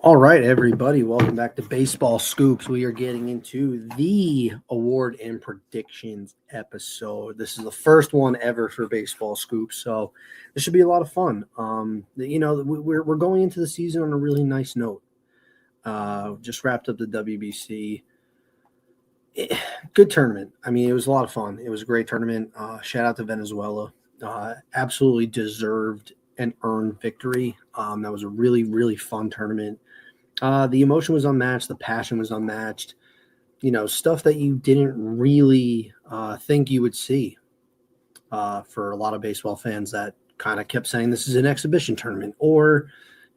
All right, everybody, welcome back to Baseball Scoops. We are getting into the award and predictions episode. This is the first one ever for Baseball Scoops, so this should be a lot of fun. We're going into the season on a really nice note. Just wrapped up the WBC. Good tournament. I mean, it was a lot of fun. It was a great tournament. Shout out to Venezuela. Absolutely deserved and earned victory. That was a really, really fun tournament. The emotion was unmatched. The passion was unmatched. Stuff that you didn't really think you would see for a lot of baseball fans that kind of kept saying this is an exhibition tournament or,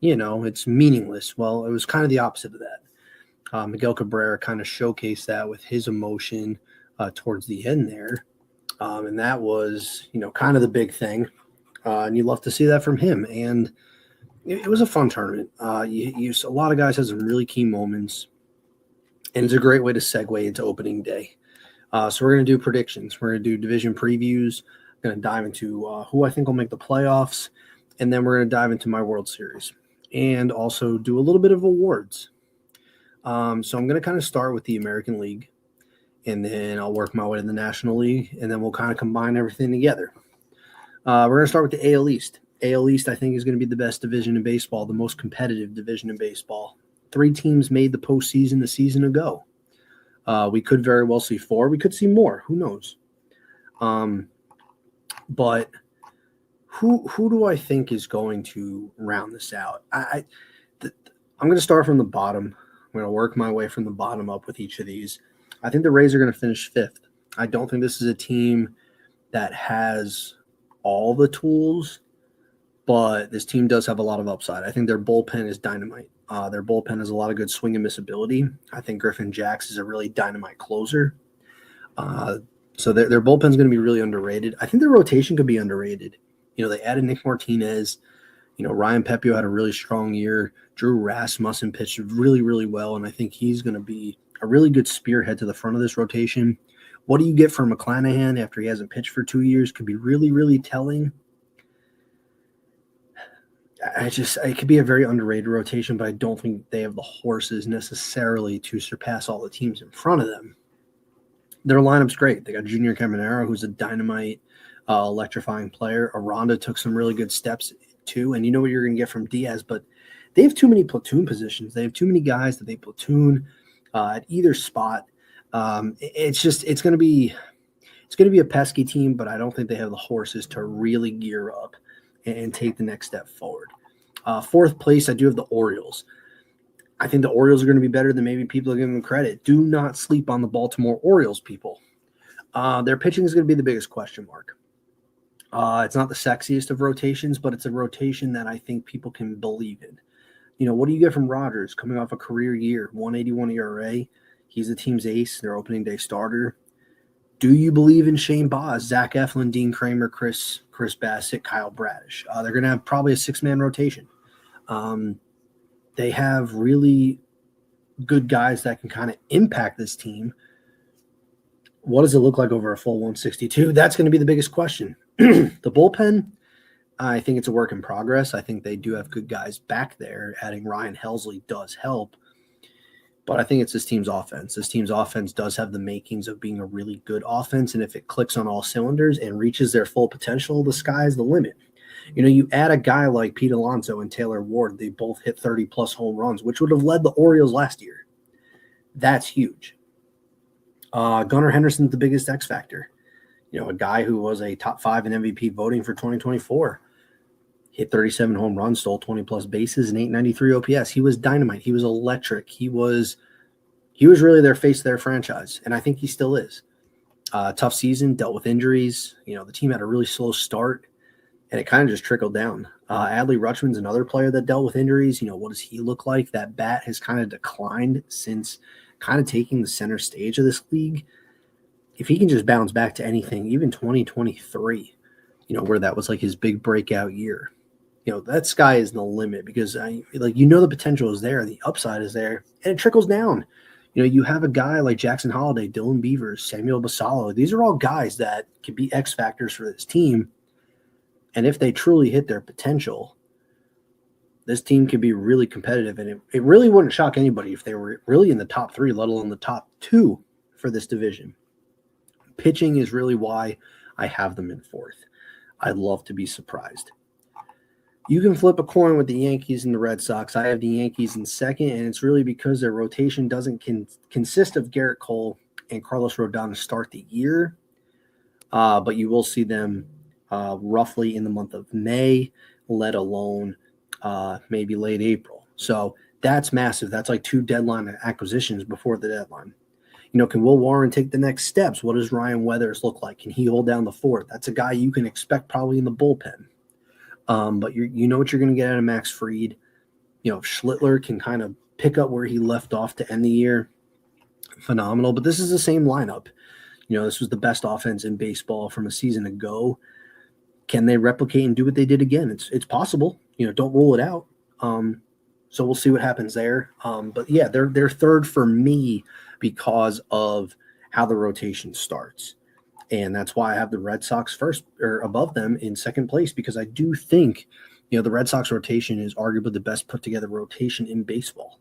it's meaningless. Well, it was kind of the opposite of that. Miguel Cabrera kind of showcased that with his emotion towards the end there. And that was, kind of the big thing. And you love to see that from him. And it was a fun tournament. A lot of guys had some really key moments, and it's a great way to segue into opening day. So we're going to do predictions. We're going to do division previews. We're going to dive into who I think will make the playoffs, and then we're going to dive into my World Series and also do a little bit of awards. So I'm going to kind of start with the American League, and then I'll work my way to the National League, and then we'll kind of combine everything together. We're going to start with the AL East. AL East, I think, is going to be the best division in baseball, the most competitive division in baseball. 3 teams made the postseason a season ago. We could very well see 4. We could see more. Who knows? But who do I think is going to round this out? I'm going to start from the bottom. I'm going to work my way from the bottom up with each of these. I think the Rays are going to finish 5th. I don't think this is a team that has all the tools, but this team does have a lot of upside. I think their bullpen is dynamite. Their bullpen has a lot of good swing and miss ability. I think Griffin Jax is a really dynamite closer. So their bullpen is going to be really underrated. I think their rotation could be underrated. They added Nick Martinez. Ryan Pepiot had a really strong year. Drew Rasmussen pitched really, really well, and I think he's going to be a really good spearhead to the front of this rotation. What do you get from McClanahan after he hasn't pitched for 2 years could be really, really telling. It could be a very underrated rotation, but I don't think they have the horses necessarily to surpass all the teams in front of them. Their lineup's great. They got Junior Caminero, who's a dynamite, electrifying player. Aranda took some really good steps too, and you know what you're going to get from Diaz, but they have too many platoon positions. They have too many guys that they platoon at either spot. It's going to be a pesky team, but I don't think they have the horses to really gear up and take the next step forward. 4th place, I do have the Orioles. I think the Orioles are going to be better than maybe people are giving them credit. Do not sleep on the Baltimore Orioles, people. Their pitching is going to be the biggest question mark. It's not the sexiest of rotations, but it's a rotation that I think people can believe in. What do you get from Rodgers coming off a career year, 181 ERA? He's the team's ace, their opening day starter. Do you believe in Shane Baz, Zach Eflin, Dean Kramer, Chris Bassett, Kyle Bradish? They're going to have probably a 6-man rotation. They have really good guys that can kind of impact this team. What does it look like over a full 162? That's going to be the biggest question. The bullpen, I think it's a work in progress. I think they do have good guys back there. Adding Ryan Helsley does help. But I think it's this team's offense. This team's offense does have the makings of being a really good offense, and if it clicks on all cylinders and reaches their full potential, the sky's the limit. You add a guy like Pete Alonso and Taylor Ward, they both hit 30-plus home runs, which would have led the Orioles last year. That's huge. Gunnar Henderson's the biggest X factor. A guy who was a top 5 in MVP voting for 2024. Hit 37 home runs, stole 20-plus bases, and 893 OPS. He was dynamite. He was electric. He was really their face of their franchise, and I think he still is. Tough season, dealt with injuries. The team had a really slow start, and it kind of just trickled down. Adley Rutschman's another player that dealt with injuries. What does he look like? That bat has kind of declined since kind of taking the center stage of this league. If he can just bounce back to anything, even 2023, where that was like his big breakout year, that sky is the limit because the potential is there, the upside is there, and it trickles down. You have a guy like Jackson Holliday, Dylan Beavers, Samuel Basallo. These are all guys that can be X factors for this team. And if they truly hit their potential, this team could be really competitive, and it really wouldn't shock anybody if they were really in the top 3, let alone the top 2 for this division. Pitching is really why I have them in 4th. I'd love to be surprised. You can flip a coin with the Yankees and the Red Sox. I have the Yankees in 2nd, and it's really because their rotation doesn't consist of Garrett Cole and Carlos Rodon to start the year, but you will see them roughly in the month of May, let alone maybe late April. So that's massive. That's like 2 deadline acquisitions before the deadline. Can Will Warren take the next steps? What does Ryan Weathers look like? Can he hold down the fort? That's a guy you can expect probably in the bullpen. But you know what you're going to get out of Max Fried. If Schlittler can kind of pick up where he left off to end the year, phenomenal. But this is the same lineup. This was the best offense in baseball from a season ago. Can they replicate and do what they did again? It's possible. Don't rule it out. So we'll see what happens there. But yeah, they're 3rd for me because of how the rotation starts. And that's why I have the Red Sox first or above them in 2nd place, because I do think, the Red Sox rotation is arguably the best put together rotation in baseball.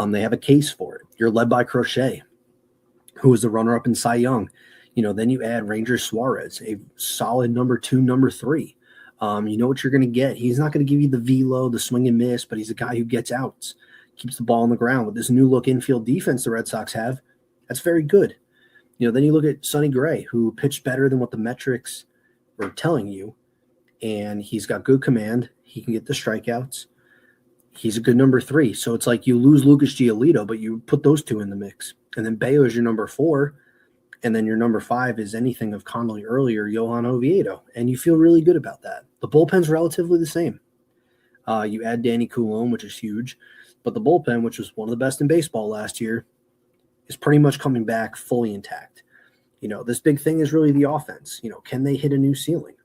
They have a case for it. You're led by Crochet, who was the runner-up in Cy Young. Then you add Ranger Suarez, a solid number 2, number 3. You know what you're going to get. He's not going to give you the velo, the swing and miss, but he's a guy who gets outs, keeps the ball on the ground. With this new look infield defense the Red Sox have, that's very good. Then you look at Sonny Gray, who pitched better than what the metrics were telling you, and he's got good command. He can get the strikeouts. He's a good number 3. So it's like you lose Lucas Giolito, but you put those 2 in the mix. And then Bayo is your number 4, and then your number 5 is anything of Connolly earlier, Johan Oviedo, and you feel really good about that. The bullpen's relatively the same. You add Danny Coulombe, which is huge, but the bullpen, which was one of the best in baseball last year, is pretty much coming back fully intact. This big thing is really the offense. Can they hit a new ceiling?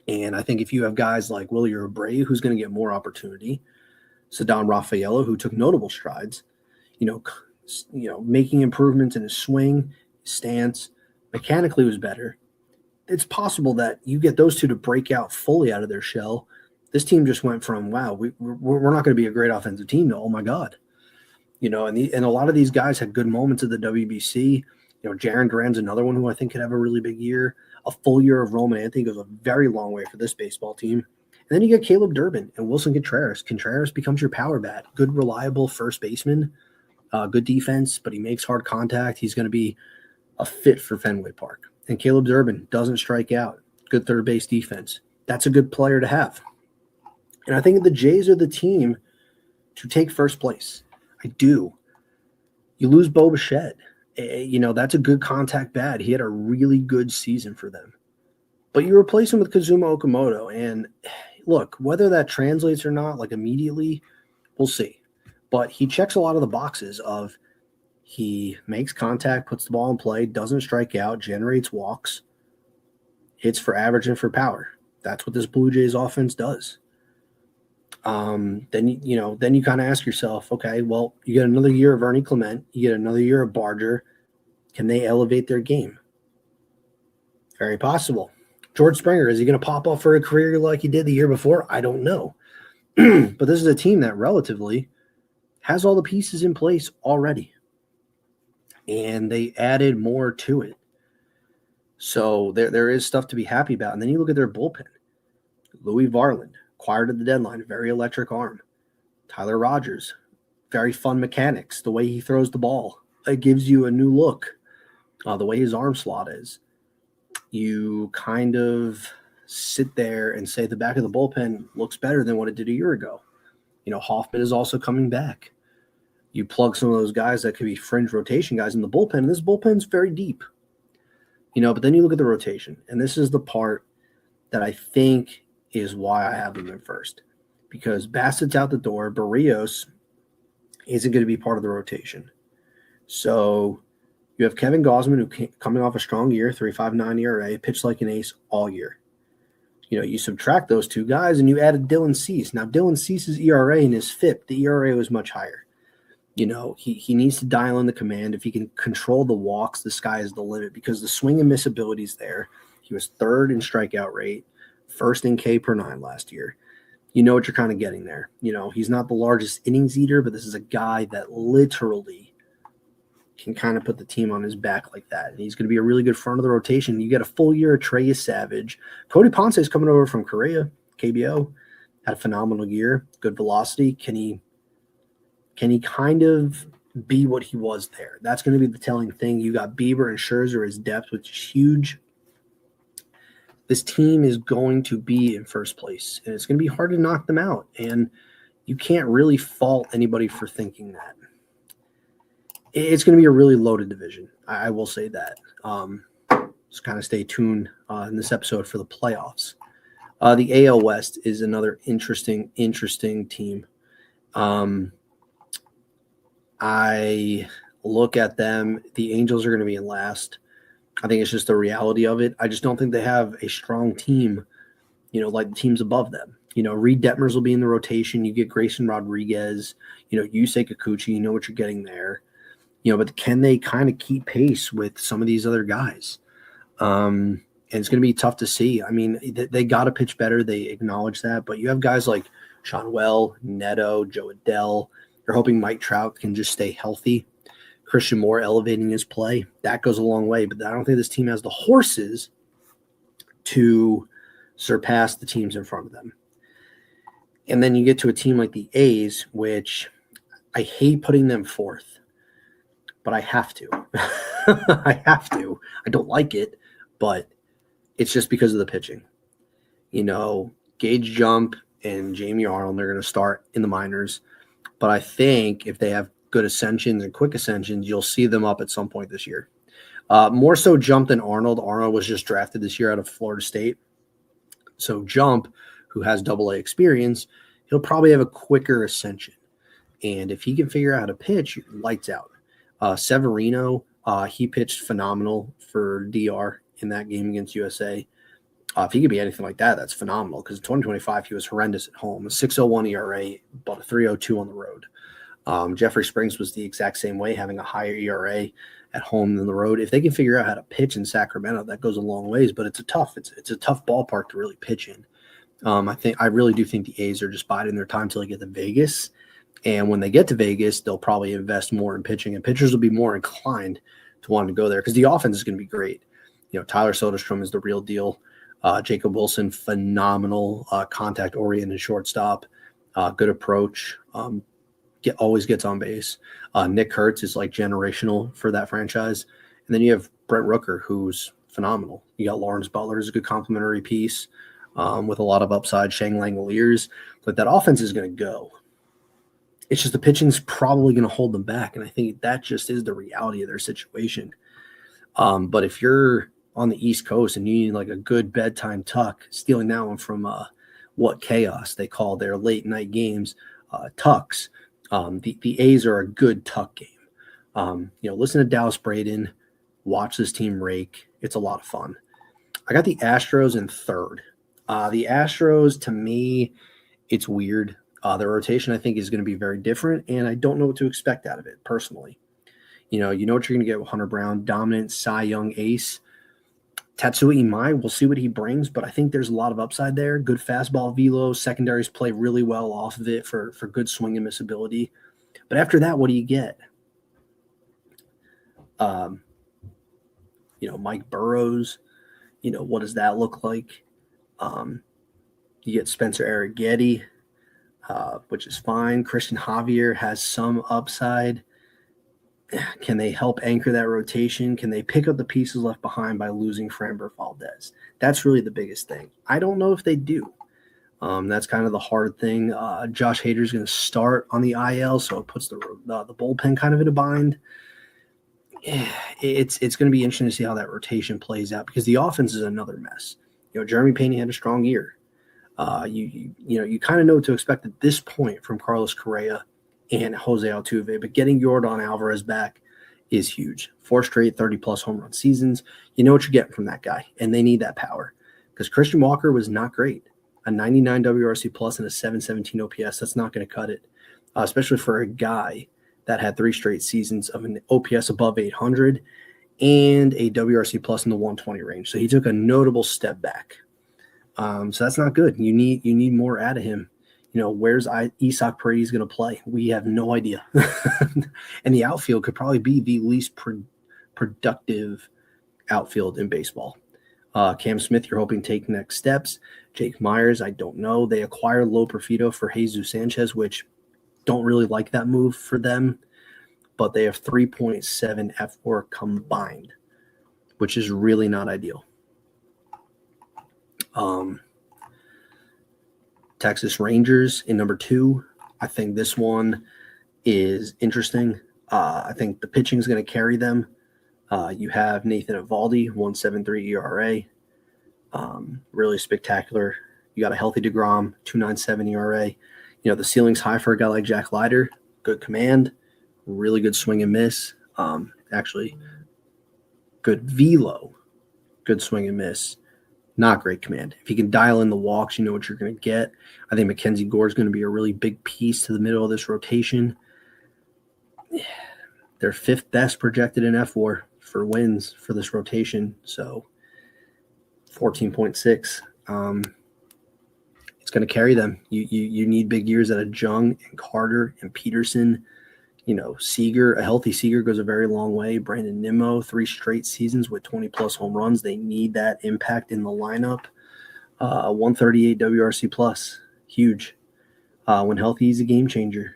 And I think if you have guys like Willie Abreu, who's going to get more opportunity, Ceddanne Rafaela, who took notable strides, making improvements in his swing, stance, mechanically was better. It's possible that you get those 2 to break out fully out of their shell. This team just went from, wow, we're not going to be a great offensive team to, oh my God. And a lot of these guys had good moments at the WBC. Jarren Duran's another one who I think could have a really big year. A full year of Roman Anthony goes a very long way for this baseball team. And then you get Caleb Durbin and Wilson Contreras. Contreras becomes your power bat. Good, reliable first baseman. Good defense, but he makes hard contact. He's going to be a fit for Fenway Park. And Caleb Durbin doesn't strike out. Good third base defense. That's a good player to have. And I think the Jays are the team to take first place. I do. You lose Bo Bichette. That's a good contact bat. He had a really good season for them. But you replace him with Kazuma Okamoto. And look, whether that translates or not, like immediately, we'll see. But he checks a lot of the boxes of he makes contact, puts the ball in play, doesn't strike out, generates walks, hits for average and for power. That's what this Blue Jays offense does. Then you kind of ask yourself, okay, well, you get another year of Ernie Clement, you get another year of Barger. Can they elevate their game? Very possible. George Springer, is he going to pop off for a career like he did the year before? I don't know. But this is a team that relatively has all the pieces in place already. And they added more to it. So there is stuff to be happy about. And then you look at their bullpen. Louis Varland, acquired at the deadline, very electric arm. Tyler Rogers, very fun mechanics. The way he throws the ball, it gives you a new look. The way his arm slot is. You kind of sit there and say the back of the bullpen looks better than what it did a year ago. Hoffman is also coming back. You plug some of those guys that could be fringe rotation guys in the bullpen, and this bullpen's very deep. But then you look at the rotation, and this is the part that I think is why I have them in first. Because Bassett's out the door, Barrios isn't going to be part of the rotation. So you have Kevin Gausman, who coming off a strong year, 3.59 ERA, pitched like an ace all year. You subtract those 2 guys, and you added Dylan Cease. Now, Dylan Cease's ERA and his FIP, the ERA was much higher. He needs to dial in the command. If he can control the walks, the sky is the limit because the swing and miss ability is there. He was 3rd in strikeout rate, 1st in K per 9 last year. you know what you're kind of getting there. He's not the largest innings eater, but this is a guy that literally can kind of put the team on his back like that. And he's going to be a really good front of the rotation. You get a full year of Trey Savage. Cody Ponce is coming over from Korea, KBO, had a phenomenal year, good velocity. Can he kind of be what he was there? That's going to be the telling thing. You got Bieber and Scherzer as depth, which is huge. This team is going to be in first place, and it's going to be hard to knock them out. And you can't really fault anybody for thinking that. It's going to be a really loaded division. I will say that. Just kind of stay tuned in this episode for the playoffs. The AL West is another interesting team. I look at them. The Angels are going to be in last. I think it's just the reality of it. I just don't think they have a strong team, like the teams above them. Reed Detmers will be in the rotation. You get Grayson Rodriguez, Yusei Kikuchi, you know what you're getting there. But can they kind of keep pace with some of these other guys? And it's going to be tough to see. I mean, they got to pitch better. They acknowledge that. But you have guys like Sean Well, Neto, Joe Adell. You're hoping Mike Trout can just stay healthy. Christian Moore elevating his play. That goes a long way. But I don't think this team has the horses to surpass the teams in front of them. And then you get to a team like the A's, which I hate putting them fourth. But I have to. I have to. I don't like it, but it's just because of the pitching. Gage Jump and Jamie Arnold, they're going to start in the minors. But I think if they have good ascensions and quick ascensions, you'll see them up at some point this year. More so Jump than Arnold. Arnold was just drafted this year out of Florida State. So Jump, who has AA experience, he'll probably have a quicker ascension. And if he can figure out how to pitch, lights out. Severino, he pitched phenomenal for DR in that game against USA. If he could be anything like that, that's phenomenal because in 2025, he was horrendous at home. A 6.01 ERA, but a 3.02 on the road. Jeffrey Springs was the exact same way, having a higher ERA at home than the road. If they can figure out how to pitch in Sacramento, that goes a long ways, but it's a tough ballpark to really pitch in. I really do think the A's are just biding their time till they get to Vegas. And when they get to Vegas, they'll probably invest more in pitching, and pitchers will be more inclined to want to go there because the offense is going to be great. Tyler Soderstrom is the real deal. Jacob Wilson, phenomenal, contact-oriented shortstop, good approach, always gets on base. Nick Kurtz is like generational for that franchise. And then you have Brent Rooker, who's phenomenal. You got Lawrence Butler is a good complementary piece with a lot of upside. Shang Langoliers, but that offense is going to go. It's just the pitching's probably going to hold them back, and I think that just is the reality of their situation. But if you're on the East Coast and you need like a good bedtime tuck, stealing that one from What Chaos they call their late night games, tucks. The A's are a good tuck game. Listen to Dallas Braden, watch this team rake. It's a lot of fun. I got the Astros in third. The Astros, to me, it's weird. Their rotation, I think, is going to be very different, and I don't know what to expect out of it personally. You know what you're going to get with Hunter Brown, dominant Cy Young ace. Tatsuya Imai, we'll see what he brings, but I think there's a lot of upside there. Good fastball velo, secondaries play really well off of it for good swing and miss ability. But after that, what do you get? Mike Burrows, what does that look like? You get Spencer Arrighetti, which is fine. Christian Javier has some upside. Can they help anchor that rotation? Can they pick up the pieces left behind by losing Framber Valdez? That's really the biggest thing. I don't know if they do. That's kind of the hard thing. Josh Hader's going to start on the IL, so it puts the bullpen kind of in a bind. It's going to be interesting to see how that rotation plays out because the offense is another mess. Jeremy Pena had a strong year. You kind of know what to expect at this point from Carlos Correa and Jose Altuve, but getting Yordan Alvarez back is huge. 4 straight 30-plus home run seasons. You know what you're getting from that guy, and they need that power because Christian Walker was not great. A 99 WRC plus and a 717 OPS, that's not going to cut it, especially for a guy that had 3 straight seasons of an OPS above 800 and a WRC plus in the 120 range. So he took a notable step back. So that's not good. You need more out of him. Where's Isak Paredes going to play? We have no idea. And the outfield could probably be the least productive outfield in baseball. Cam Smith, you're hoping to take next steps. Jake Myers, I don't know. They acquired Lo Profito for Jesus Sanchez, which don't really like that move for them. But they have 3.7 F4 combined, which is really not ideal. Texas Rangers in number 2. I think this one is interesting. I think the pitching is going to carry them. You have Nathan Eovaldi, 1.73 ERA. Really spectacular. You got a healthy DeGrom, 2.97 ERA. The ceiling's high for a guy like Jack Leiter. Good command, really good swing and miss. Actually, good velo, good swing and miss. Not great command. If you can dial in the walks, you know what you're going to get. I think Mackenzie Gore is going to be a really big piece to the middle of this rotation. They're 5th best projected in F4 for wins for this rotation. So 14.6. It's going to carry them. You need big years out of Jung and Carter and Peterson. Seager, a healthy Seager goes a very long way. Brandon Nimmo, 3 straight seasons with 20-plus home runs. They need that impact in the lineup. 138 WRC plus, huge. When healthy, he's a game changer.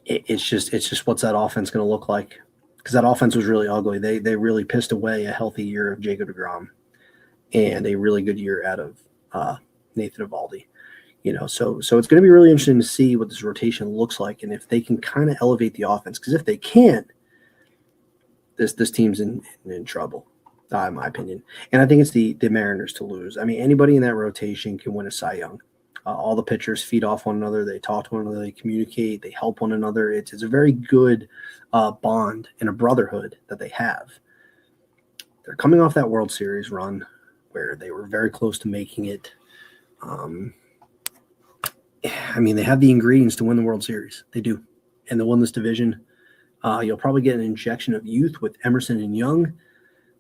It's just what's that offense going to look like? Because that offense was really ugly. They really pissed away a healthy year of Jacob deGrom and a really good year out of Nathan Eovaldi. So it's going to be really interesting to see what this rotation looks like and if they can kind of elevate the offense. Because if they can't, this team's in trouble, in my opinion. And I think it's the Mariners to lose. I mean, anybody in that rotation can win a Cy Young. All the pitchers feed off one another. They talk to one another. They communicate. They help one another. It's a very good bond and a brotherhood that they have. They're coming off that World Series run where they were very close to making it. They have the ingredients to win the World Series. They do. And they'll win this division. You'll probably get an injection of youth with Emerson and Young,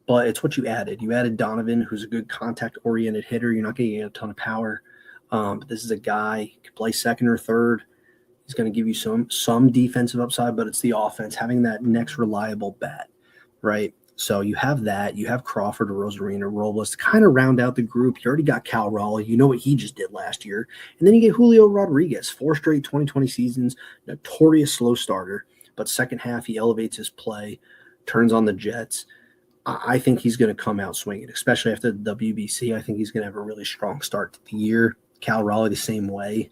but it's what you added. You added Donovan, who's a good contact-oriented hitter. You're not going to get a ton of power. But this is a guy who can play second or third. He's going to give you some defensive upside, but it's the offense, having that next reliable bat, right? So you have that. You have Crawford, Rosarina, Robles to kind of round out the group. You already got Cal Raleigh. You know what he just did last year. And then you get Julio Rodriguez, 4 straight 2020 seasons, notorious slow starter, but second half he elevates his play, turns on the jets. I think he's going to come out swinging, especially after the WBC. I think he's going to have a really strong start to the year. Cal Raleigh the same way.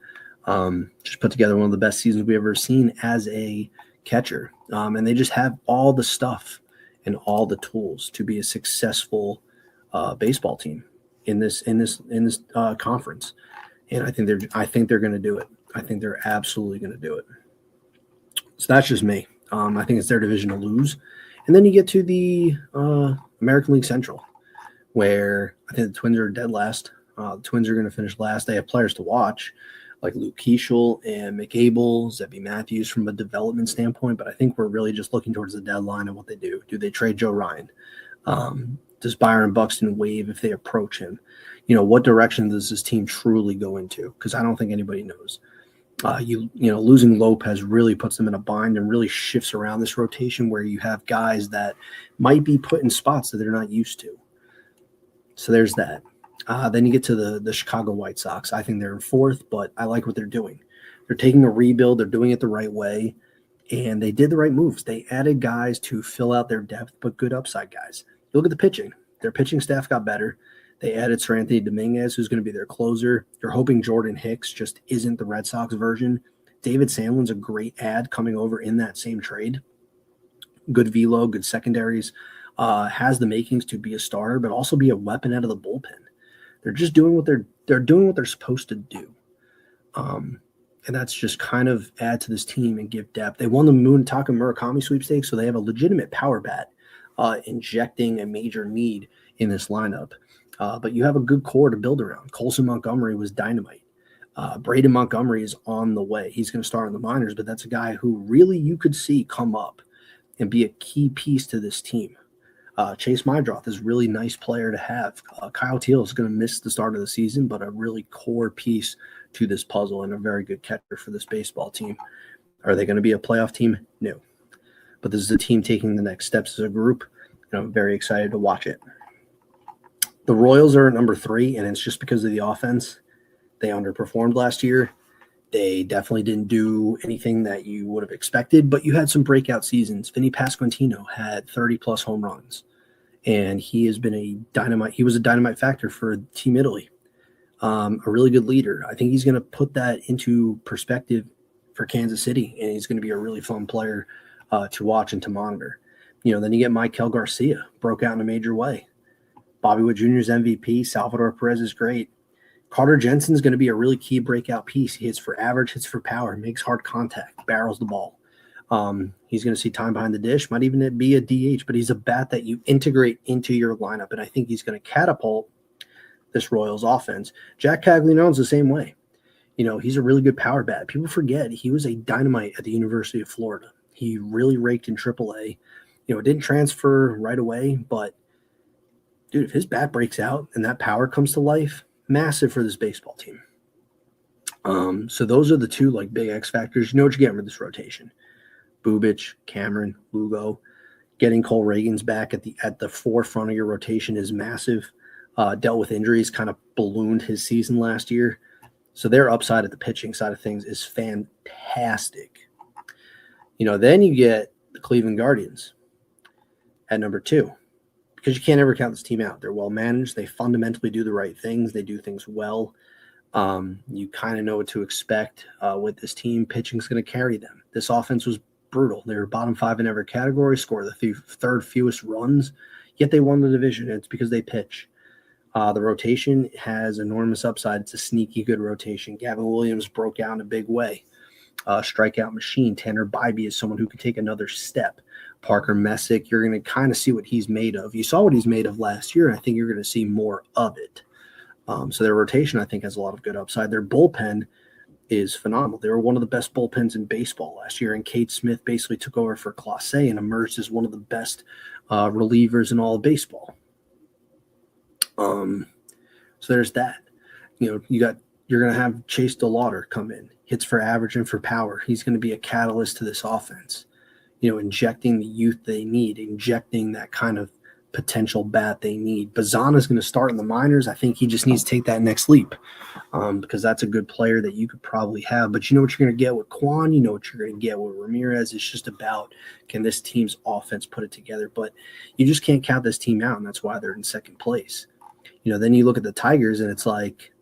Just put together one of the best seasons we've ever seen as a catcher. And they just have all the stuff and all the tools to be a successful baseball team in this conference. And I think they're going to do it. I think they're absolutely going to do it. So that's just me. I think it's their division to lose. And then you get to the American League Central, where I think the Twins are dead last. The Twins are going to finish last. They have players to watch, like Luke Keeschel and McAble, Zebby Matthews from a development standpoint, but I think we're really just looking towards the deadline and what they do. Do they trade Joe Ryan? Does Byron Buxton waive if they approach him? What direction does this team truly go into? Because I don't think anybody knows. Losing Lopez really puts them in a bind and really shifts around this rotation where you have guys that might be put in spots that they're not used to. So there's that. Then you get to the Chicago White Sox. I think they're in 4th, but I like what they're doing. They're taking a rebuild. They're doing it the right way, and they did the right moves. They added guys to fill out their depth, but good upside guys. You look at the pitching. Their pitching staff got better. They added Sir Anthony Dominguez, who's going to be their closer. You're hoping Jordan Hicks just isn't the Red Sox version. David Sandlin's a great ad coming over in that same trade. Good velo, good secondaries. Has the makings to be a starter, but also be a weapon out of the bullpen. They're just doing what they're doing what they're supposed to do. And that's just kind of add to this team and give depth. They won the Munetaka Murakami sweepstakes, so they have a legitimate power bat injecting a major need in this lineup. But you have a good core to build around. Colson Montgomery was dynamite. Braden Montgomery is on the way. He's going to start in the minors, but that's a guy who really you could see come up and be a key piece to this team. Chase Mydroth is a really nice player to have. Kyle Teal is going to miss the start of the season, but a really core piece to this puzzle and a very good catcher for this baseball team. Are they going to be a playoff team? No. But this is a team taking the next steps as a group, and I'm very excited to watch it. The Royals are at number 3, and it's just because of the offense. They underperformed last year. They definitely didn't do anything that you would have expected, but you had some breakout seasons. Vinny Pasquantino had 30-plus home runs, and he has been he was a dynamite factor for Team Italy. A really good leader. I think he's going to put that into perspective for Kansas City, and he's going to be a really fun player to watch and to monitor. Then you get Michael Garcia, broke out in a major way. Bobby Witt Jr.'s MVP. Salvador Perez is great. Carter Jensen's going to be a really key breakout piece. He hits for average, hits for power, makes hard contact, barrels the ball. He's going to see time behind the dish, might even be a DH, but he's a bat that you integrate into your lineup, and I think he's going to catapult this Royals offense. Jack Caglianone's the same way. He's a really good power bat. People forget he was a dynamite at the University of Florida. He really raked in AAA. It didn't transfer right away, but dude, if his bat breaks out and that power comes to life, massive for this baseball team. So those are the two big X factors. You know what you're getting with this rotation. Bubic, Cameron, Lugo. Getting Cole Reagans back at the forefront of your rotation is massive. Dealt with injuries, kind of ballooned his season last year. So their upside at the pitching side of things is fantastic. Then you get the Cleveland Guardians at number 2. Because you can't ever count this team out. They're well managed. They fundamentally do the right things. They do things well. You kind of know what to expect with this team. Pitching's going to carry them. This offense was brutal. They were bottom 5 in every category, scored the third fewest runs, yet they won the division. It's because they pitch. The rotation has enormous upside. It's a sneaky good rotation. Gavin Williams broke out in a big way. Strikeout machine. Tanner Bybee is someone who can take another step. Parker Messick, you're going to kind of see what he's made of. You saw what he's made of last year, and I think you're going to see more of it. So their rotation, I think, has a lot of good upside. Their bullpen is phenomenal. They were one of the best bullpens in baseball last year, and Cade Smith basically took over for Clase and emerged as one of the best relievers in all of baseball. So there's that. You're going to have Chase DeLauder come in, hits for average and for power. He's going to be a catalyst to this offense. Injecting the youth they need, injecting that kind of potential bat they need. Bazana's going to start in the minors. I think he just needs to take that next leap because that's a good player that you could probably have. But you know what you're going to get with Quan. You know what you're going to get with Ramirez. It's just about, can this team's offense put it together? But you just can't count this team out, and that's why they're in second place. Then you look at the Tigers, and it's like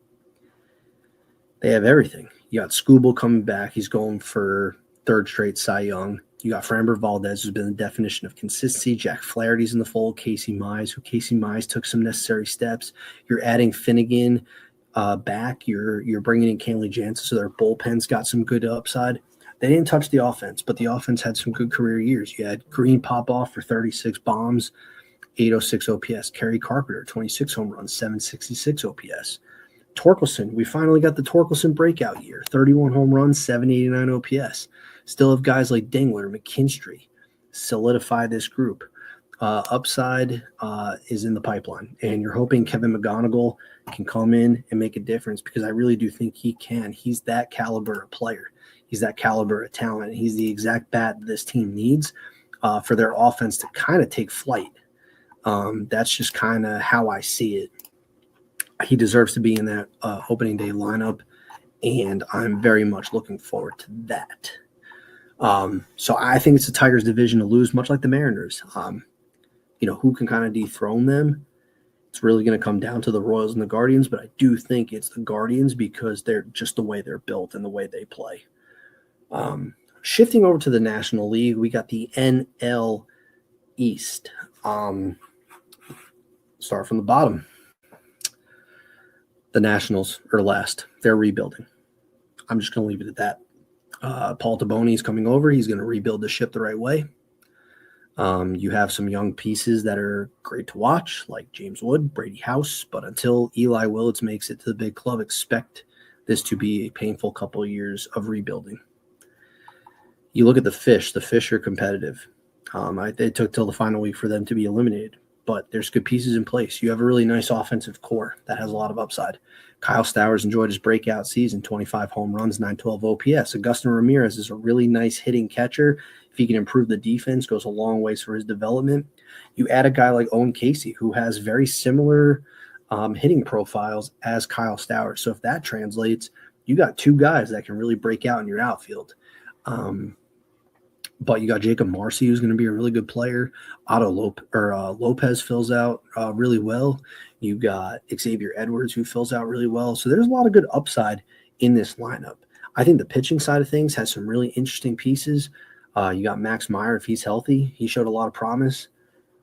they have everything. You got Skubal coming back. He's going for third straight Cy Young. You got Framber Valdez, who's been the definition of consistency. Jack Flaherty's in the fold. Casey Mize took some necessary steps. You're adding Finnegan back. You're bringing in Kenley Jansen, so their bullpen's got some good upside. They didn't touch the offense, but the offense had some good career years. You had Green pop off for 36 bombs, 806 OPS. Kerry Carpenter, 26 home runs, 766 OPS. Torkelson, we finally got the Torkelson breakout year, 31 home runs, 789 OPS. Still have guys like Dingler, McKinstry, solidify this group. Upside is in the pipeline, and you're hoping Kevin McGonigal can come in and make a difference because I really do think he can. He's that caliber of player. He's that caliber of talent. He's the exact bat that this team needs for their offense to kind of take flight. That's just kind of how I see it. He deserves to be in that opening day lineup, and I'm very much looking forward to that. So I think it's the Tigers' division to lose, much like the Mariners. Who can kind of dethrone them? It's really going to come down to the Royals and the Guardians, but I do think it's the Guardians because they're just the way they're built and the way they play. Shifting over to the National League, we got the NL East. Start from the bottom. The Nationals are last. They're rebuilding. I'm just going to leave it at that. Paul Taboni is coming over. He's going to rebuild the ship the right way. You have some young pieces that are great to watch, like James Wood, Brady House. But until Eli Willits makes it to the big club, expect this to be a painful couple of years of rebuilding. You look at the Fish. The Fish are competitive. It took till the final week for them to be eliminated. but there's good pieces in place. You have a really nice offensive core that has a lot of upside. Kyle Stowers enjoyed his breakout season, 25 home runs, 912 OPS. Augustin Ramirez is a really nice hitting catcher. If he can improve the defense, goes a long ways for his development. You add a guy like Owen Casey, who has very similar hitting profiles as Kyle Stowers. So if that translates, you got two guys that can really break out in your outfield. But you got Jacob Marcy, who's going to be a really good player. Lopez fills out really well. You got Xavier Edwards, who fills out really well. So there's a lot of good upside in this lineup. I think the pitching side of things has some really interesting pieces. You got Max Meyer, if he's healthy. He showed a lot of promise.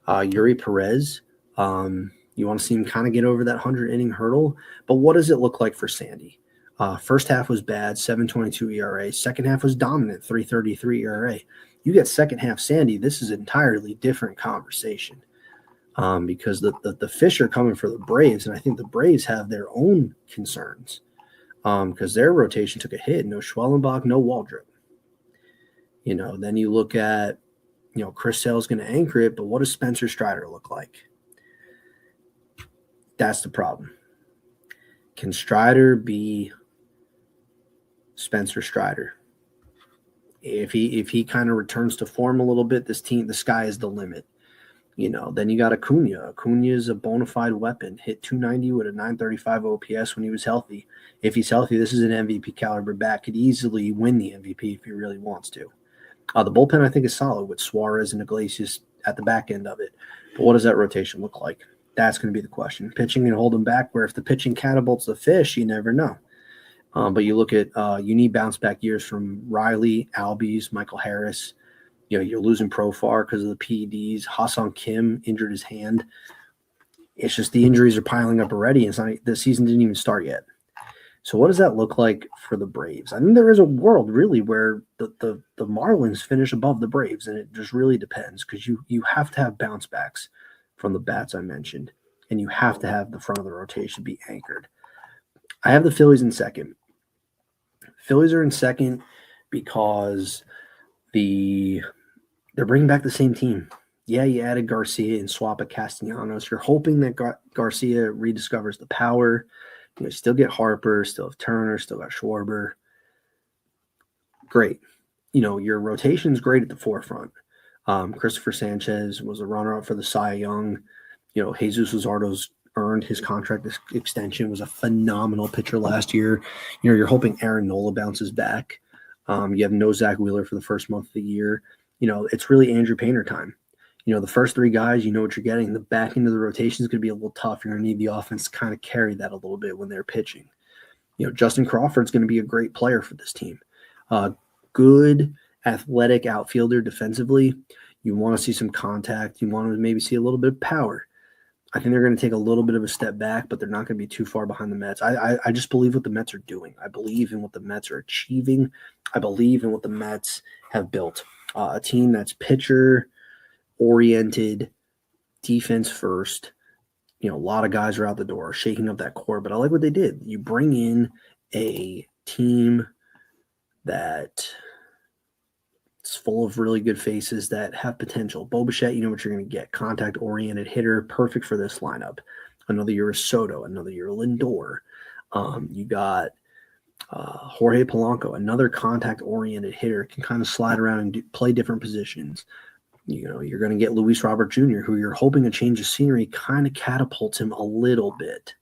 Yuri Perez, you want to see him kind of get over that 100-inning hurdle. But what does it look like for Sandy? First half was bad, 7.22 ERA. Second half was dominant, 3.33 ERA. You get second half Sandy, this is an entirely different conversation because the fish are coming for the Braves, and I think the Braves have their own concerns because their rotation took a hit. No Schwellenbach, no Waldrop. Then you look at, Chris Sale's going to anchor it, but what does Spencer Strider look like? That's the problem. Can Strider be Spencer Strider? If he kind of returns to form a little bit, the sky is the limit. Then you got Acuna. Acuna is a bona fide weapon. Hit 290 with a 935 OPS when he was healthy. If he's healthy, this is an MVP caliber bat. Could easily win the MVP if he really wants to. The bullpen, I think, is solid with Suarez and Iglesias at the back end of it. But what does that rotation look like? That's going to be the question. Pitching can hold them back, where if the pitching catapults the fish, you never know. But you look at you need bounce back years from Riley, Albies, Michael Harris. You're losing Profar because of the PEDs. Ha-Seong Kim injured his hand. It's just the injuries are piling up already. The season didn't even start yet. So what does that look like for the Braves? I mean, there is a world really where the Marlins finish above the Braves, and it just really depends because you have to have bounce backs from the bats I mentioned, and you have to have the front of the rotation be anchored. I have the Phillies in second. Phillies are in second because they're bringing back the same team. Yeah, you added Garcia and swap at Castellanos. You're hoping that Garcia rediscovers the power. Still get Harper, still have Turner, still got Schwarber. Great. Your rotation's great at the forefront. Christopher Sanchez was a runner-up for the Cy Young. Jesus Luzardo's earned his contract extension, was a phenomenal pitcher last year. You're hoping Aaron Nola bounces back. You have no Zach Wheeler for the first month of the year. It's really Andrew Painter time. The first three guys, you know what you're getting. The back end of the rotation is going to be a little tough. You're going to need the offense to kind of carry that a little bit when they're pitching. Justin Crawford's going to be a great player for this team. Good athletic outfielder defensively. You want to see some contact. You want to maybe see a little bit of power. I think they're going to take a little bit of a step back, but they're not going to be too far behind the Mets. I just believe what the Mets are doing. I believe in what the Mets are achieving. I believe in what the Mets have built. A team that's pitcher-oriented, defense first. A lot of guys are out the door, shaking up that core, but I like what they did. You bring in a team that it's full of really good faces that have potential. Bo Bichette, you know what you're going to get. Contact-oriented hitter, perfect for this lineup. Another year of Soto, another year of Lindor. You got Jorge Polanco, another contact-oriented hitter, can kind of slide around and play different positions. You're going to get Luis Robert Jr., who you're hoping a change of scenery kind of catapults him a little bit.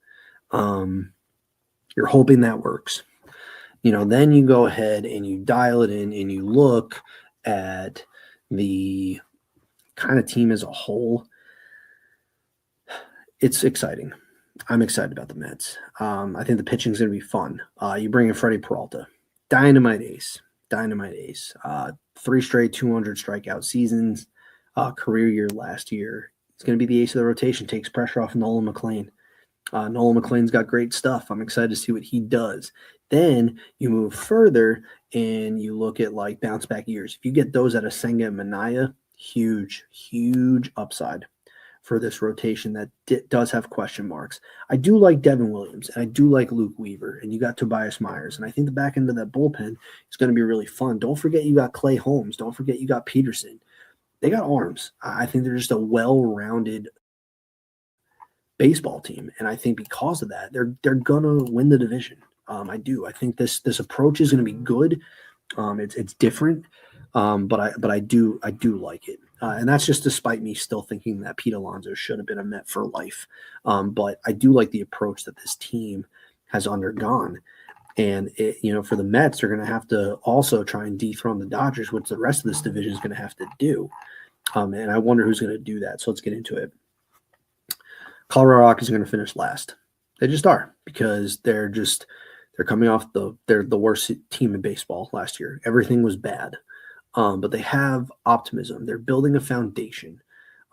You're hoping that works. Then you go ahead and you dial it in and you look at the kind of team as a whole. It's exciting. I'm excited about the Mets. I think the pitching is going to be fun. You bring in Freddie Peralta, dynamite ace. 3 straight 200 strikeout seasons, career year last year. He's going to be the ace of the rotation, takes pressure off Nolan McLean. Nolan McLean's got great stuff. I'm excited to see what he does. Then you move further and you look at like bounce back years. If you get those out of Senga and Minaya, huge upside for this rotation that does have question marks. I do like Devin Williams and I do like Luke Weaver, and you got Tobias Myers. And I think the back end of that bullpen is going to be really fun. Don't forget you got Clay Holmes. Don't forget you got Peterson. They got arms. I think they're just a well-rounded baseball team, and I think because of that, they're gonna win the division. I do. I think this approach is going to be good. It's different, but I do like it, and that's just despite me still thinking that Pete Alonso should have been a Met for life. But I do like the approach that this team has undergone, and for the Mets, they're going to have to also try and dethrone the Dodgers, which the rest of this division is going to have to do. And I wonder who's going to do that. So let's get into it. Colorado Rockies are going to finish last. They just are, because they're coming off they're the worst team in baseball last year. Everything was bad. But they have optimism. They're building a foundation,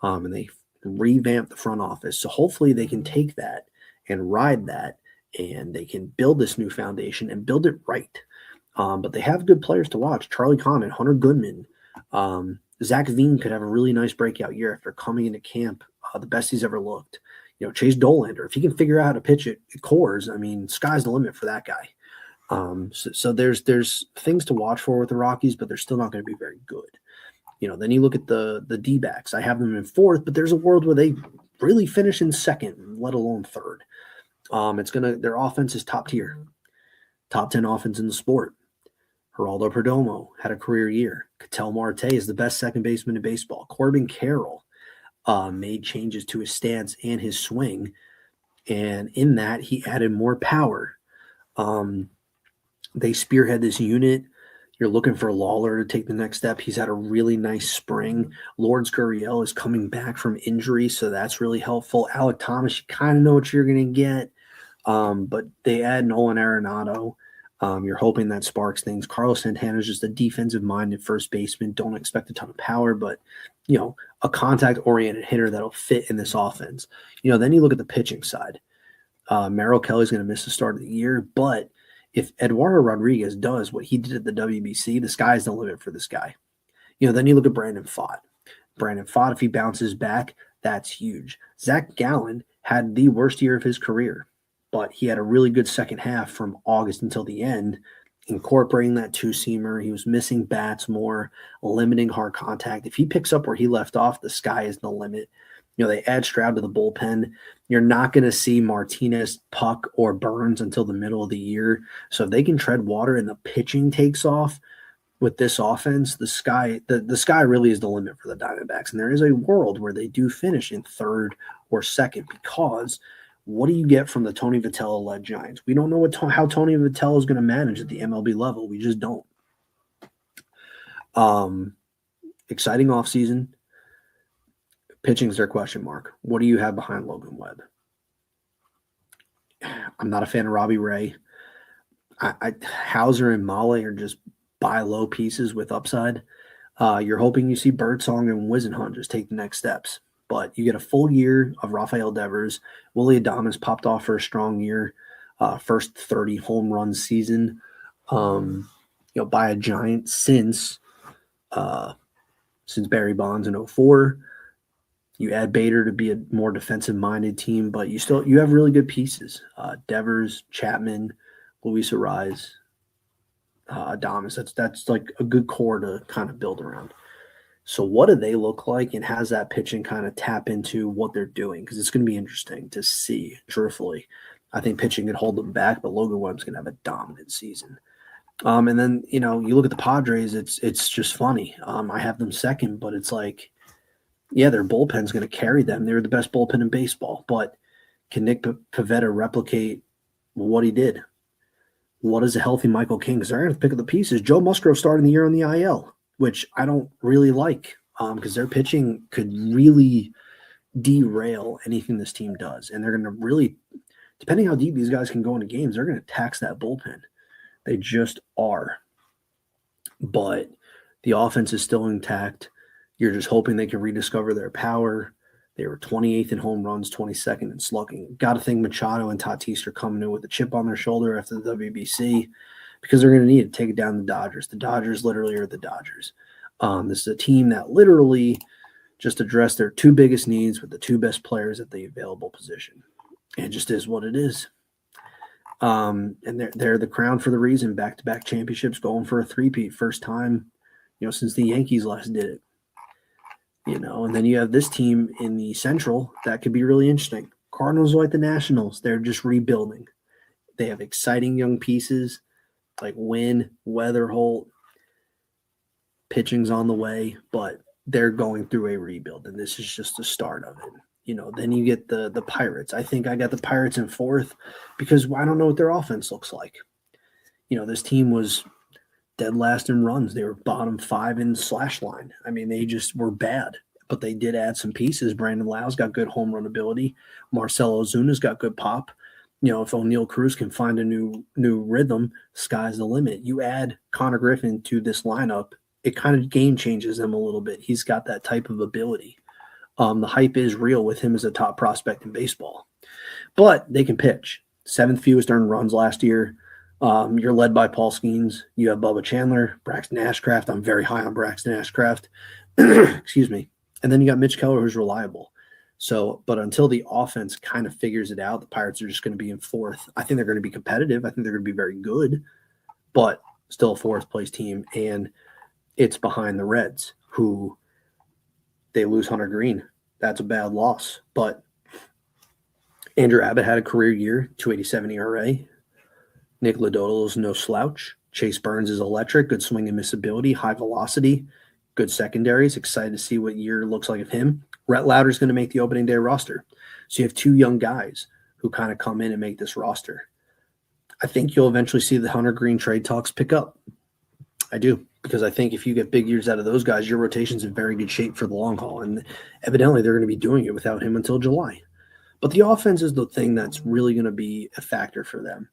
and they revamped the front office. So hopefully they can take that and ride that, and they can build this new foundation and build it right. But they have good players to watch. Charlie Condon, Hunter Goodman, Zach Veen could have a really nice breakout year after coming into camp, the best he's ever looked. Chase Dollander, if he can figure out how to pitch it at Coors, I mean, sky's the limit for that guy. So there's things to watch for with the Rockies, but they're still not going to be very good. Then you look at the D-backs. I have them in fourth, but there's a world where they really finish in second, let alone third. Their offense is top tier, top 10 offense in the sport. Geraldo Perdomo had a career year. Ketel Marte is the best second baseman in baseball. Corbin Carroll made changes to his stance and his swing, and in that he added more power. They spearhead this unit. You're looking for Lawler to take the next step. He's had a really nice spring. Lourdes Gurriel is coming back from injury, so that's really helpful. Alec Thomas, you kind of know what you're going to get, but they add Nolan Arenado. You're hoping that sparks things. Carlos Santana is just a defensive-minded first baseman. Don't expect a ton of power, but a contact-oriented hitter that'll fit in this offense. Then you look at the pitching side. Merrill Kelly's going to miss the start of the year, but if Eduardo Rodriguez does what he did at the WBC, the sky's the limit for this guy. Then you look at Brandon Pfaadt. Brandon Pfaadt, if he bounces back, that's huge. Zach Gallen had the worst year of his career, but he had a really good second half from August until the end, incorporating that two-seamer. He was missing bats more, limiting hard contact. If he picks up where he left off, the sky is the limit. They add Stroud to the bullpen. You're not going to see Martinez, Puck, or Burns until the middle of the year. So if they can tread water and the pitching takes off with this offense, the sky really is the limit for the Diamondbacks. And there is a world where they do finish in third or second, because what do you get from the Tony Vitello-led Giants? We don't know how Tony Vitello is going to manage at the MLB level. We just don't. Exciting offseason. Pitching's their question mark. What do you have behind Logan Webb? I'm not a fan of Robbie Ray. Hauser and Male are just buy low pieces with upside. You're hoping you see Birdsong and Wisenhunt just take the next steps. But you get a full year of Rafael Devers. Willie Adames popped off for a strong year. First 30 home run season. By a Giant since Barry Bonds in 2004. You add Bader to be a more defensive-minded team, but you have really good pieces. Devers, Chapman, Luis Ariz, Adames. That's like a good core to kind of build around. So what do they look like, and has that pitching kind of tap into what they're doing? Because it's going to be interesting to see, truthfully. I think pitching can hold them back, but Logan Webb's going to have a dominant season. And then, you look at the Padres, it's just funny. I have them second, but it's like, yeah, their bullpen's going to carry them. They're the best bullpen in baseball, but can Nick Pivetta replicate what he did? What is a healthy Michael King? Because they're going to pick up the pieces. Joe Musgrove starting the year on the IL, which I don't really like, because their pitching could really derail anything this team does. And they're going to really, depending how deep these guys can go into games, they're going to tax that bullpen. They just are. But the offense is still intact. You're just hoping they can rediscover their power. They were 28th in home runs, 22nd in slugging. Got to think Machado and Tatis are coming in with a chip on their shoulder after the WBC, because they're going to need to take down the Dodgers. The Dodgers literally are the Dodgers. This is a team that literally just addressed their two biggest needs with the two best players at the available position. It just is what it is. And they're the crown for the reason. Back-to-back championships, going for a three-peat, first time, since the Yankees last did it. And then you have this team in the Central that could be really interesting. Cardinals are like the Nationals. They're just rebuilding. They have exciting young pieces like Wynn, Weatherholt. Pitching's on the way, but they're going through a rebuild, and this is just the start of it. Then you get the Pirates. I think I got the Pirates in fourth because I don't know what their offense looks like. This team was dead last in runs. They were bottom 5 in slash line. I mean, they just were bad, but they did add some pieces. Brandon Lau's got good home run ability. Marcelo Ozuna's got good pop. If O'Neal Cruz can find a new rhythm, sky's the limit. You add Connor Griffin to this lineup, it kind of game changes him a little bit. He's got that type of ability. The hype is real with him as a top prospect in baseball. But they can pitch. 7th fewest earned runs last year. You're led by Paul Skeens. You have Bubba Chandler, Braxton Ashcraft. I'm very high on Braxton Ashcraft. Excuse me. And then you got Mitch Keller, who's reliable. So, but until the offense kind of figures it out, the Pirates are just going to be in fourth. I think they're going to be competitive. I think they're going to be very good, but still a fourth place team. And it's behind the Reds, who they lose Hunter Green. That's a bad loss. But Andrew Abbott had a career year, 2.87 ERA. Nick Lodolo is no slouch. Chase Burns is electric, good swing and miss ability, high velocity, good secondaries. Excited to see what year looks like of him. Rhett Lauder's going to make the opening day roster. So you have 2 young guys who kind of come in and make this roster. I think you'll eventually see the Hunter Green trade talks pick up. I do, because I think if you get big years out of those guys, your rotation's in very good shape for the long haul. And evidently they're going to be doing it without him until July. But the offense is the thing that's really going to be a factor for them.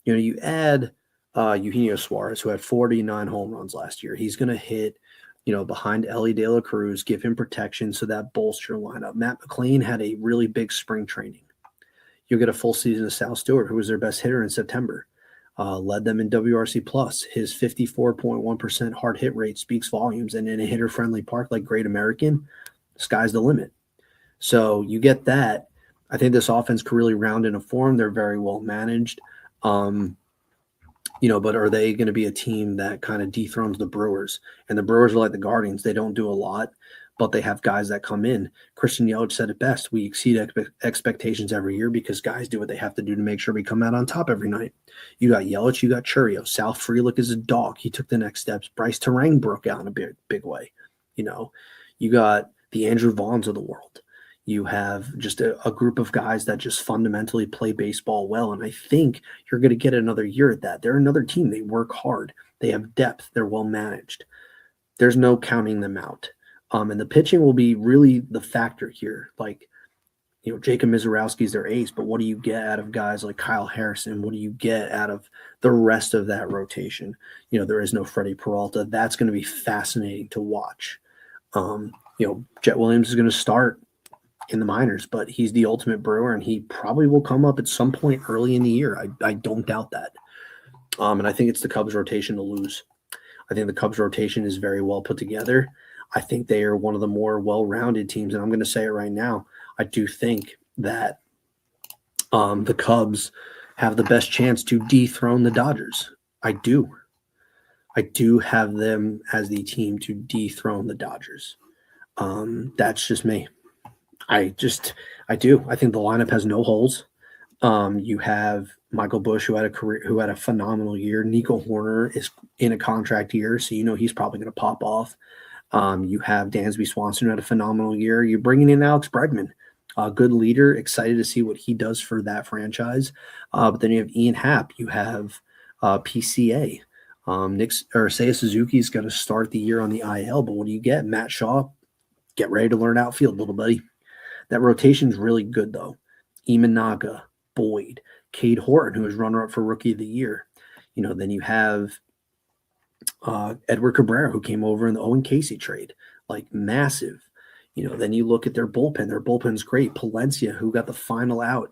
You add Eugenio Suarez, who had 49 home runs last year. He's going to hit, behind Ellie De La Cruz, give him protection so that bolster your lineup. Matt McLean had a really big spring training. You'll get a full season of Sal Stewart, who was their best hitter in September. Led them in WRC+. His 54.1% hard hit rate speaks volumes. And in a hitter-friendly park like Great American, sky's the limit. So you get that. I think this offense could really round in a form. They're very well managed. But are they going to be a team that kind of dethrones the Brewers? And the Brewers are like the Guardians. They don't do a lot, but they have guys that come in. Christian Yelich said it best. We exceed expectations every year because guys do what they have to do to make sure we come out on top every night. You got Yelich, you got Churio. Sal Frelick is a dog. He took the next steps. Bryce Terang broke out in a big way. You got the Andrew Vaughns of the world. You have just a group of guys that just fundamentally play baseball well. And I think you're going to get another year at that. They're another team. They work hard. They have depth. They're well managed. There's no counting them out. And the pitching will be really the factor here. Like, Jacob Mizorowski's their ace, but what do you get out of guys like Kyle Harrison? What do you get out of the rest of that rotation? There is no Freddie Peralta. That's going to be fascinating to watch. Jet Williams is going to start in the minors, but he's the ultimate Brewer, and he probably will come up at some point early in the year. I don't doubt that. And I think it's the Cubs rotation to lose. I think the Cubs rotation is very well put together. I think they are one of the more well-rounded teams, and I'm going to say it right now. I do think that the Cubs have the best chance to dethrone the Dodgers. I do have them as the team to dethrone the Dodgers. That's just me. I do. I think the lineup has no holes. You have Michael Busch, who had a phenomenal year. Nico Horner is in a contract year, so he's probably going to pop off. You have Dansby Swanson, who had a phenomenal year. You're bringing in Alex Bregman, a good leader. Excited to see what he does for that franchise. But then you have Ian Happ. You have PCA. Seiya Suzuki's going to start the year on the IL. But what do you get? Matt Shaw, get ready to learn outfield, little buddy. That rotation's really good, though. Imanaga, Boyd, Cade Horton, who was runner-up for Rookie of the Year. Then you have Edward Cabrera, who came over in the Owen Casey trade, like massive. Then you look at their bullpen. Their bullpen's great. Palencia, who got the final out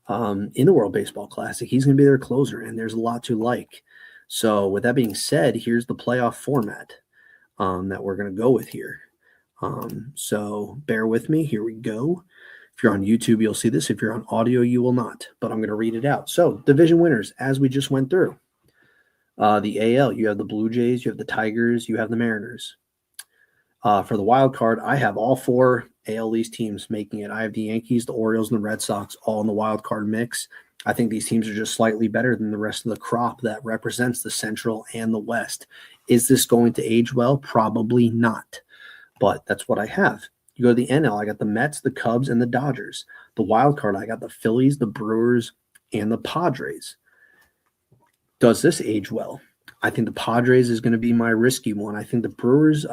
in the World Baseball Classic, he's going to be their closer, and there's a lot to like. So with that being said, here's the playoff format that we're going to go with here. So bear with me. Here we go. If you're on YouTube, you'll see this. If you're on audio, you will not, but I'm going to read it out. So division winners, as we just went through. The AL, you have the Blue Jays, you have the Tigers, you have the Mariners. For the wild card, I have all 4 AL East teams making it. I have the Yankees, the Orioles, and the Red Sox all in the wild card mix. I think these teams are just slightly better than the rest of the crop that represents the Central and the West. Is this going to age well? Probably not, but that's what I have. You go to the NL, I got the Mets, the Cubs, and the Dodgers. The wild card, I got the Phillies, the Brewers, and the Padres. Does this age well? I think the Padres is going to be my risky one. I think the Brewers,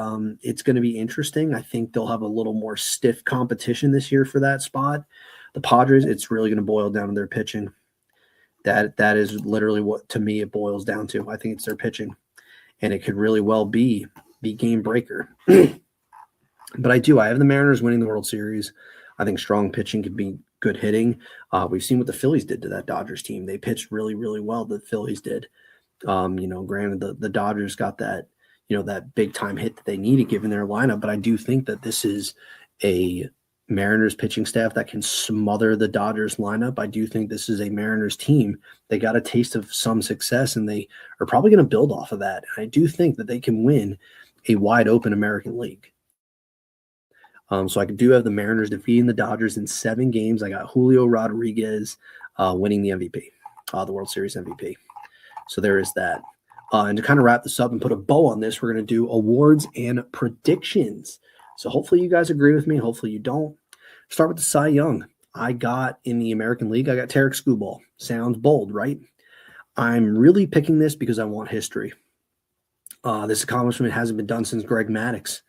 it's going to be interesting. I think they'll have a little more stiff competition this year for that spot. The Padres, it's really going to boil down to their pitching. That is literally what, to me, it boils down to. I think it's their pitching, and it could really well be the game breaker. But I have the Mariners winning the World Series. I think strong pitching could be good hitting. We've seen what the Phillies did to that Dodgers team. They pitched really, really well. The Phillies did. Granted, the Dodgers got that, that big time hit that they needed given their lineup. But I do think that this is a Mariners pitching staff that can smother the Dodgers lineup. I do think this is a Mariners team. They got a taste of some success, and they are probably going to build off of that. And I do think that they can win a wide open American League. So I do have the Mariners defeating the Dodgers in 7 games. I got Julio Rodriguez winning the MVP, the World Series MVP. So there is that. And to kind of wrap this up and put a bow on this, we're going to do awards and predictions. So hopefully you guys agree with me. Hopefully you don't. Start with the Cy Young. I got in the American League, I got Tarek Skubal. Sounds bold, right? I'm really picking this because I want history. This accomplishment hasn't been done since Greg Maddux.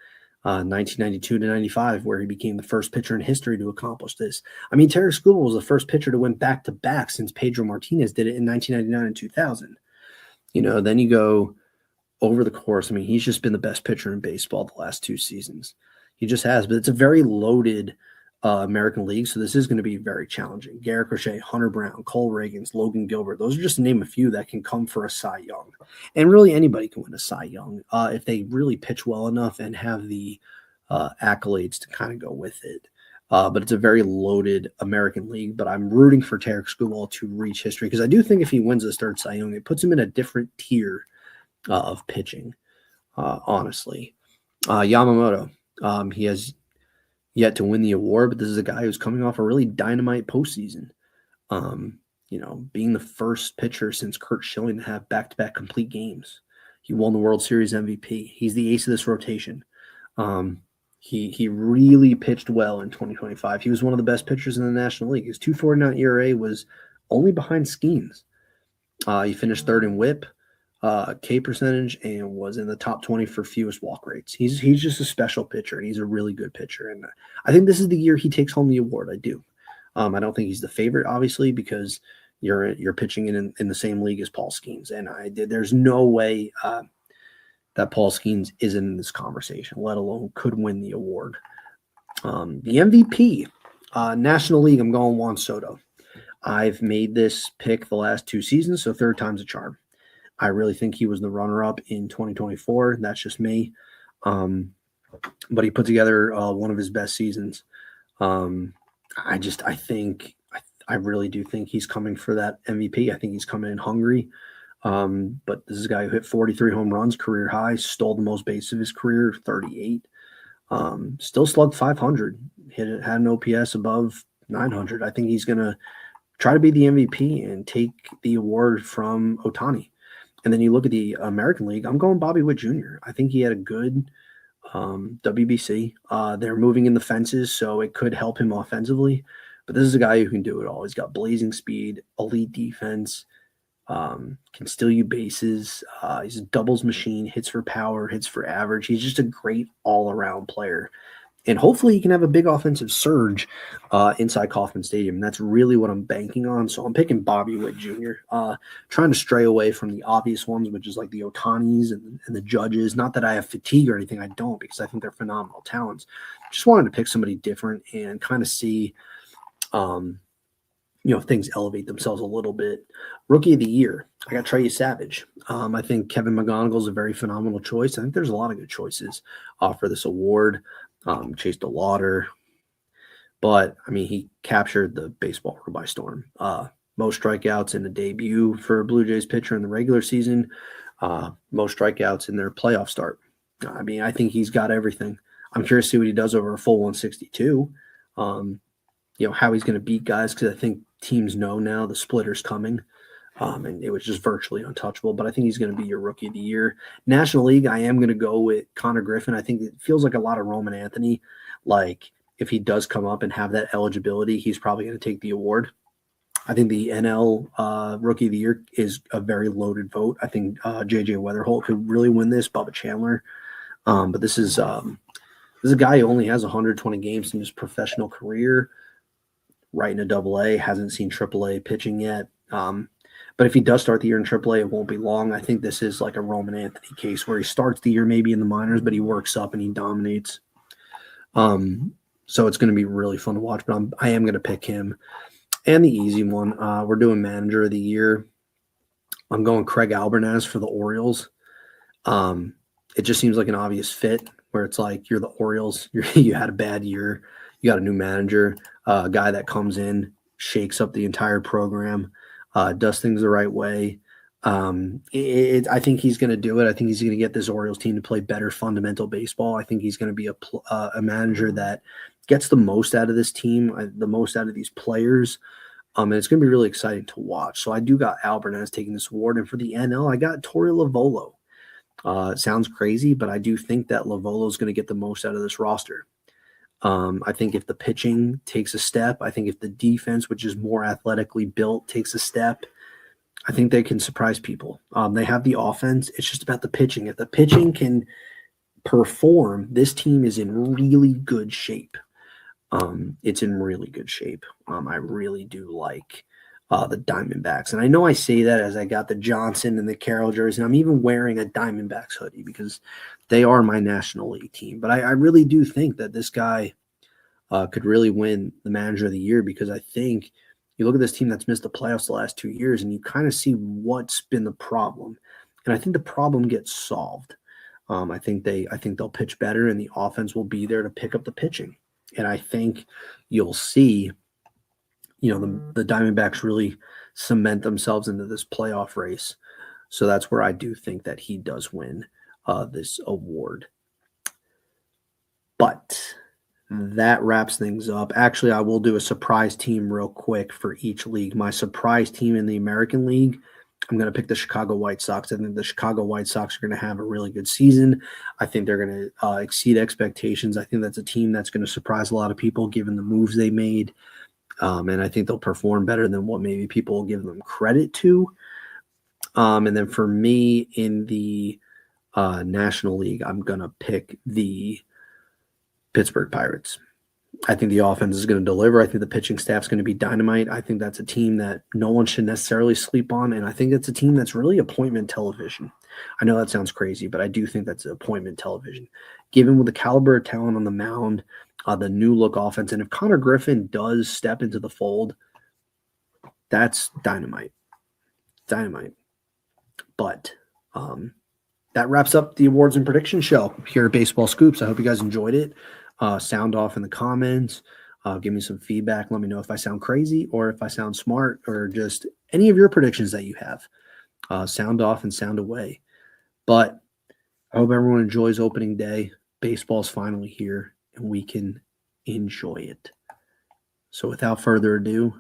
1992 to 95, where he became the first pitcher in history to accomplish this. I mean, Tarek Skubal was the first pitcher to win back-to-back since Pedro Martinez did it in 1999 and 2000. Then you go over the course. I mean, he's just been the best pitcher in baseball the last 2 seasons. He just has, but it's a very loaded American League, so this is going to be very challenging. Garrett Crochet, Hunter Brown, Cole Reagans, Logan Gilbert, those are just to name a few that can come for a Cy Young. And really anybody can win a Cy Young if they really pitch well enough and have the accolades to kind of go with it. But it's a very loaded American League, but I'm rooting for Tarek Skubal to reach history because I do think if he wins this 3rd Cy Young, it puts him in a different tier of pitching, honestly. Yamamoto, he has yet to win the award, but this is a guy who's coming off a really dynamite postseason. Being the first pitcher since Curt Schilling to have back-to-back complete games. He won the World Series MVP. He's the ace of this rotation. He really pitched well in 2025. He was one of the best pitchers in the National League. His 2.49 ERA was only behind Skeens. He finished 3rd in WHIP, K percentage, and was in the top 20 for fewest walk rates. He's just a special pitcher, and he's a really good pitcher. And I think this is the year he takes home the award. I do. I don't think he's the favorite, obviously, because you're pitching in the same league as Paul Skeens, and there's no way that Paul Skeens isn't in this conversation, let alone could win the award. The MVP, National League, I'm going Juan Soto. I've made this pick the last 2 seasons, so 3rd time's a charm. I really think he was the runner-up in 2024. That's just me. But he put together one of his best seasons. I really do think he's coming for that MVP. I think he's coming in hungry. But this is a guy who hit 43 home runs, career high, stole the most bases of his career, 38. Still slugged 500, had an OPS above 900. I think he's going to try to be the MVP and take the award from Ohtani. And then you look at the American League, I'm going Bobby Witt Jr. I think he had a good WBC. They're moving in the fences, so it could help him offensively. But this is a guy who can do it all. He's got blazing speed, elite defense, can steal you bases. He's a doubles machine, hits for power, hits for average. He's just a great all-around player. And hopefully he can have a big offensive surge inside Kauffman Stadium. And that's really what I'm banking on. So I'm picking Bobby Witt Jr., trying to stray away from the obvious ones, which is like the Ohtanis and the Judges. Not that I have fatigue or anything. I don't, because I think they're phenomenal talents. Just wanted to pick somebody different and kind of see, things elevate themselves a little bit. Rookie of the Year, I got Trey Savage. I think Kevin McGonigal is a very phenomenal choice. I think there's a lot of good choices for this award. Chase DeLauder, but I mean, he captured the baseball world by storm. Most strikeouts in a debut for a Blue Jays pitcher in the regular season, most strikeouts in their playoff start. I mean, I think he's got everything. I'm curious to see what he does over a full 162. How he's going to beat guys, because I think teams know now the splitter's coming. And it was just virtually untouchable. But I think he's going to be your rookie of the year. National League, I am going to go with Connor Griffin. I think it feels like a lot of Roman Anthony. Like, if he does come up and have that eligibility, he's probably going to take the award. I think the NL Rookie of the Year is a very loaded vote. I think J.J. Weatherholt could really win this, Bubba Chandler. But this is a guy who only has 120 games in his professional career, right in a Double-A, hasn't seen Triple-A pitching yet. But if he does start the year in AAA, it won't be long. I think this is like a Roman Anthony case where he starts the year maybe in the minors, but he works up and he dominates. So it's going to be really fun to watch, but I am going to pick him. And the easy one, we're doing manager of the year. I'm going Craig Albernas for the Orioles. It just seems like an obvious fit where it's like you're the Orioles, you had a bad year, you got a new manager, a guy that comes in, shakes up the entire program, does things the right way. I think he's going to do it. I think he's going to get this Orioles team to play better fundamental baseball. I think he's going to be a manager that gets the most out of this team, the most out of these players. And it's going to be really exciting to watch. So I do got Albernas taking this award. And for the NL, I got Torey Lovullo. It sounds crazy, but I do think that Lovullo is going to get the most out of this roster. I think if the pitching takes a step, I think if the defense, which is more athletically built, takes a step, I think they can surprise people. They have the offense. It's just about the pitching. If the pitching can perform, this team is in really good shape. It's in really good shape. I really do like the Diamondbacks. And I know I say that as I got the Johnson and the Carroll jersey, and I'm even wearing a Diamondbacks hoodie because they are my National League team. But I really do think that this guy could really win the manager of the year, because I think you look at this team that's missed the playoffs the last 2 years and you kind of see what's been the problem. And I think the problem gets solved. I think they'll pitch better and the offense will be there to pick up the pitching. And I think you'll see, the Diamondbacks really cement themselves into this playoff race. So that's where I do think that he does win this award. But that wraps things up. Actually, I will do a surprise team real quick for each league. My surprise team in the American League, I'm going to pick the Chicago White Sox. I think the Chicago White Sox are going to have a really good season. I think they're going to exceed expectations. I think that's a team that's going to surprise a lot of people given the moves they made. And I think they'll perform better than what maybe people will give them credit to. And then for me in the National League, I'm going to pick the Pittsburgh Pirates. I think the offense is going to deliver. I think the pitching staff is going to be dynamite. I think that's a team that no one should necessarily sleep on. And I think it's a team that's really appointment television. I know that sounds crazy, but I do think that's appointment television. Given with the caliber of talent on the mound, the new look offense, and if Connor Griffin does step into the fold, that's dynamite. Dynamite. But that wraps up the awards and prediction show here at Baseball Scoops. I hope you guys enjoyed it. Sound off in the comments. Give me some feedback. Let me know if I sound crazy or if I sound smart, or just any of your predictions that you have. Sound off and sound away. But I hope everyone enjoys opening day. Baseball's finally here and we can enjoy it. So without further ado,